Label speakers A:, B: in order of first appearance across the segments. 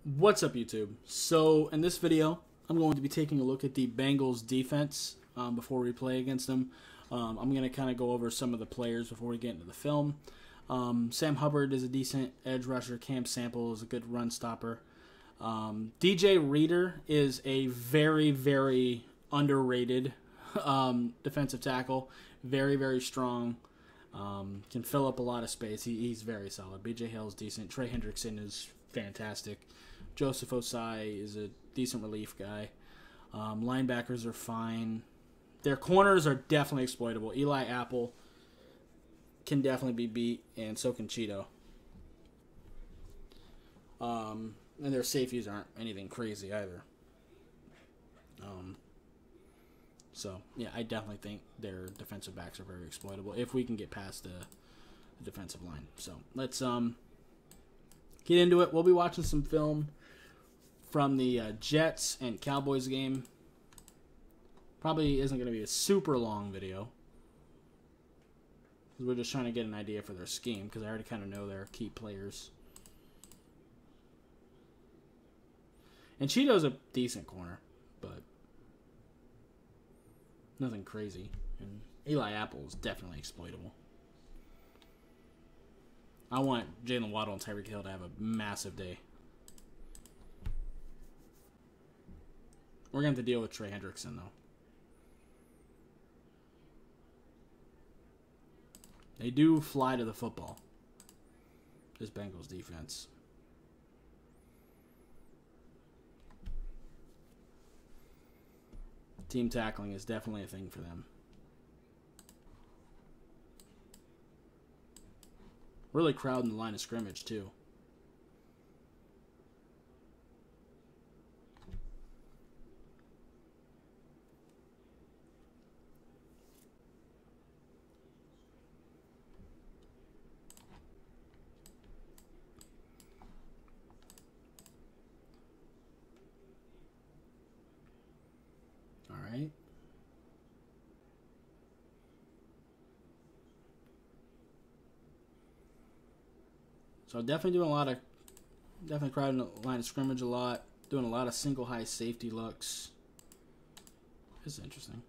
A: What's up, YouTube? So in this video, I'm going to be taking a look at the Bengals defense before we play against them. I'm going to kind of go over some of the players before we get into the film. Sam Hubbard is a decent edge rusher. Cam Sample is a good run stopper. DJ Reader is a very, very underrated defensive tackle. Very, very strong. Can fill up a lot of space. He's very solid. BJ Hill's decent. Trey Hendrickson is fantastic. Joseph Osai is a decent relief guy. Linebackers are fine. Their corners are definitely exploitable. Eli Apple can definitely be beat, and so can Cheeto. And their safeties aren't anything crazy either. So, yeah, I definitely think their defensive backs are very exploitable if we can get past the defensive line. So, let's get into it. We'll be watching some film from the Jets and Cowboys game. Probably isn't going to be a super long video. We're just trying to get an idea for their scheme because I already kind of know their key players. And Cheeto's a decent corner, but nothing crazy. And Eli Apple is definitely exploitable. I want Jalen Waddle and Tyreek Hill to have a massive day. We're going to have to deal with Trey Hendrickson, though. They do fly to the football, this Bengals defense. Team tackling is definitely a thing for them. Really crowding the line of scrimmage, too. All right. So definitely doing a lot of, definitely crowding the line of scrimmage a lot. Doing a lot of single high safety looks. This is interesting.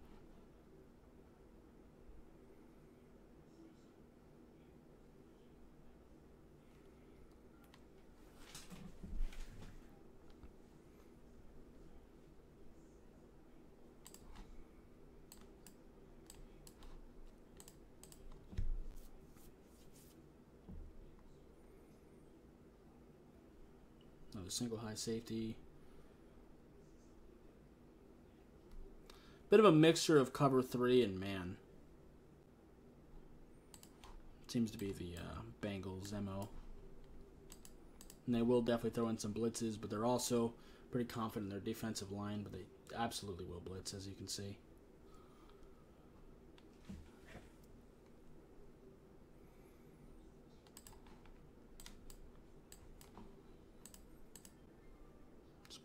A: Another single high safety. Bit of a mixture of cover 3 and man. Seems to be the Bengals MO. And they will definitely throw in some blitzes, but they're also pretty confident in their defensive line, but they absolutely will blitz, as you can see.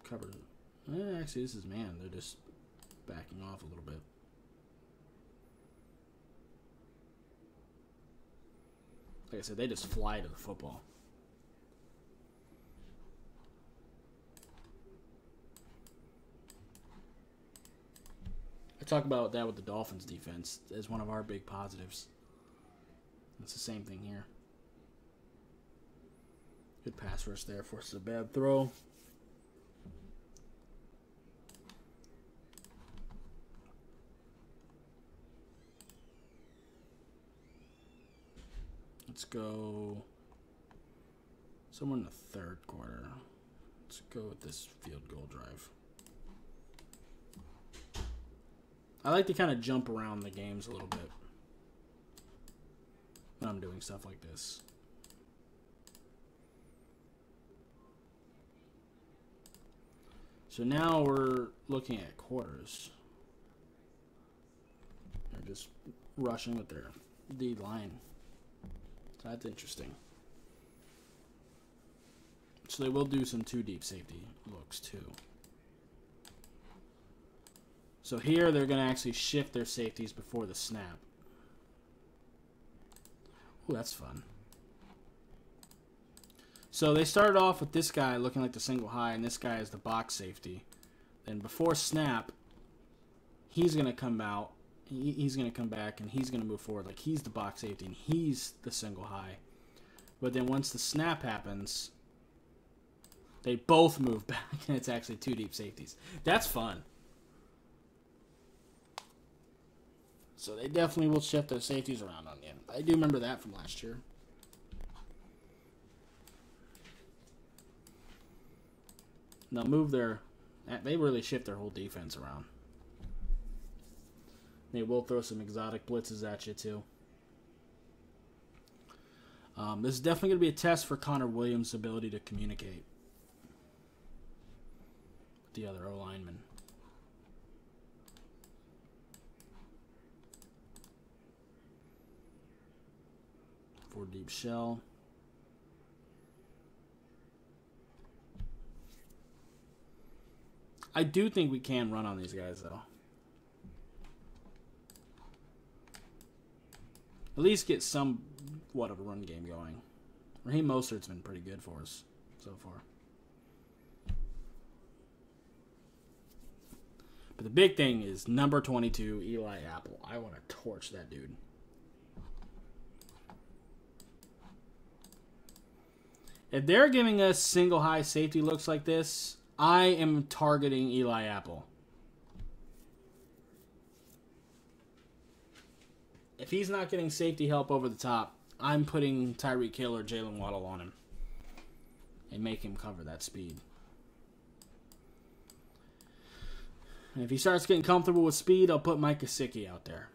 A: Covered. Actually, this is man. They're just backing off a little bit. Like I said, they just fly to the football. I talk about that with the Dolphins defense as one of our big positives. It's the same thing here. Good pass rush there. Forces a bad throw. Let's go somewhere in the third quarter. Let's go with this field goal drive. I like to kind of jump around the games a little bit when I'm doing stuff like this. So now we're looking at quarters. They're just rushing with their D line. So that's interesting. So they will do some 2 deep safety looks too. So here they're going to actually shift their safeties before the snap. Ooh, that's fun. So they started off with this guy looking like the single high, and this guy is the box safety. Then before snap, he's going to come out. He's going to come back, and he's going to move forward. Like, he's the box safety, and he's the single high. But then once the snap happens, they both move back, and it's actually 2 deep safeties. That's fun. So they definitely will shift their safeties around on you. I do remember that from last year. They'll move their... They really shift their whole defense around. They will throw some exotic blitzes at you, too. This is definitely going to be a test for Connor Williams' ability to communicate with the other O-linemen. For deep shell. I do think we can run on these guys, though. At least get somewhat of a run game going. Raheem Mostert's been pretty good for us so far. But the big thing is number 22, Eli Apple. I want to torch that dude. If they're giving us single high safety looks like this, I am targeting Eli Apple. If he's not getting safety help over the top, I'm putting Tyreek Hill or Jalen Waddle on him and make him cover that speed. And if he starts getting comfortable with speed, I'll put Mike Gesicki out there.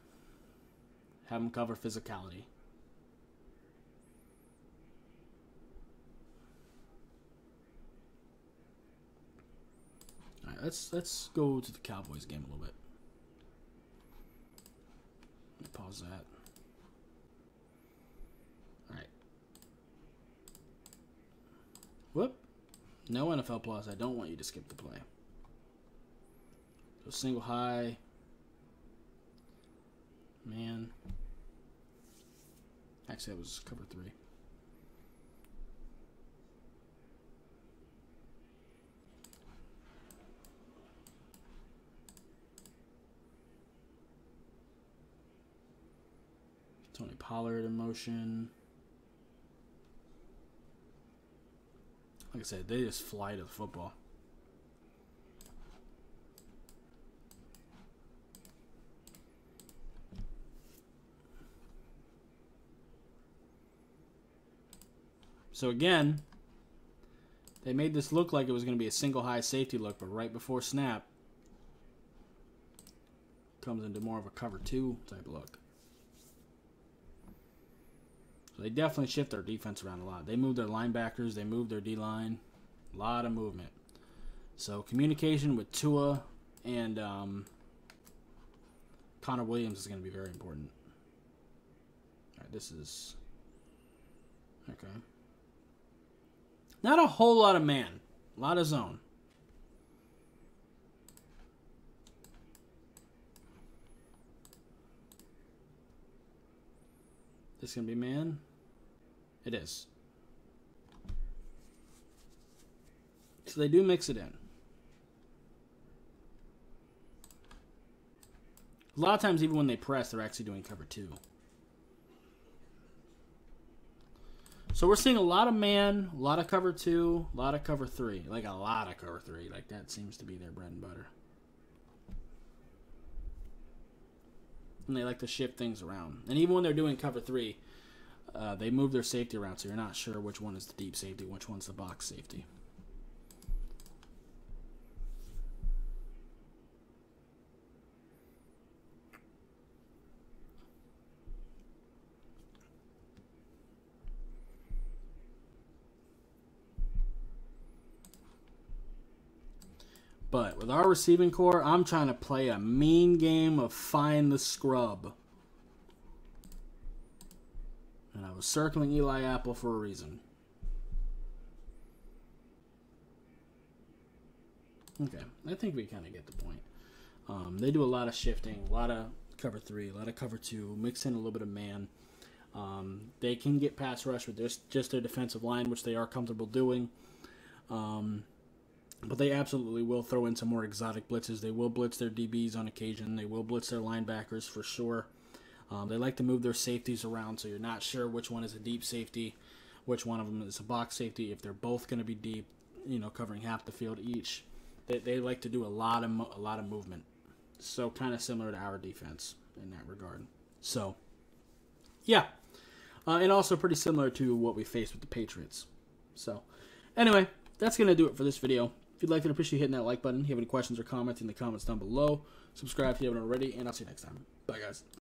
A: Have him cover physicality. All right, let's go to the Cowboys game a little bit. Let me pause that. All right. Whoop. No NFL Plus. I don't want you to skip the play. So single high. Man. Actually, that was cover 3. Tony Pollard in motion. Like I said, they just fly to the football. So again, they made this look like it was going to be a single high safety look, but right before snap, comes into more of a cover 2 type look. So they definitely shift their defense around a lot. They move their linebackers, they move their D-line, a lot of movement. So communication with Tua and Connor Williams is going to be very important. All right, this is okay. Not a whole lot of man. A lot of zone. This going to be man? It is. So they do mix it in. A lot of times, even when they press, they're actually doing cover 2. So we're seeing a lot of man, a lot of cover 2, a lot of cover 3. Like a lot of cover 3. Like that seems to be their bread and butter. And they like to shift things around. And even when they're doing cover 3, they move their safety around, so you're not sure which one is the deep safety, which one's the box safety. But with our receiving core, I'm trying to play a mean game of find the scrub. And I was circling Eli Apple for a reason. Okay, I think we kind of get the point. They do a lot of shifting, a lot of cover 3, a lot of cover 2, mix in a little bit of man. They can get pass rush with just their defensive line, which they are comfortable doing. But they absolutely will throw in some more exotic blitzes. They will blitz their DBs on occasion. They will blitz their linebackers for sure. They like to move their safeties around, so you're not sure which one is a deep safety, which one of them is a box safety. If they're both going to be deep, covering half the field each, they like to do a lot of movement. So kind of similar to our defense in that regard. So, yeah. And also pretty similar to what we faced with the Patriots. So, anyway, that's going to do it for this video. If you'd like to, appreciate hitting that like button. If you have any questions or comments in the comments down below, subscribe if you haven't already, and I'll see you next time. Bye, guys.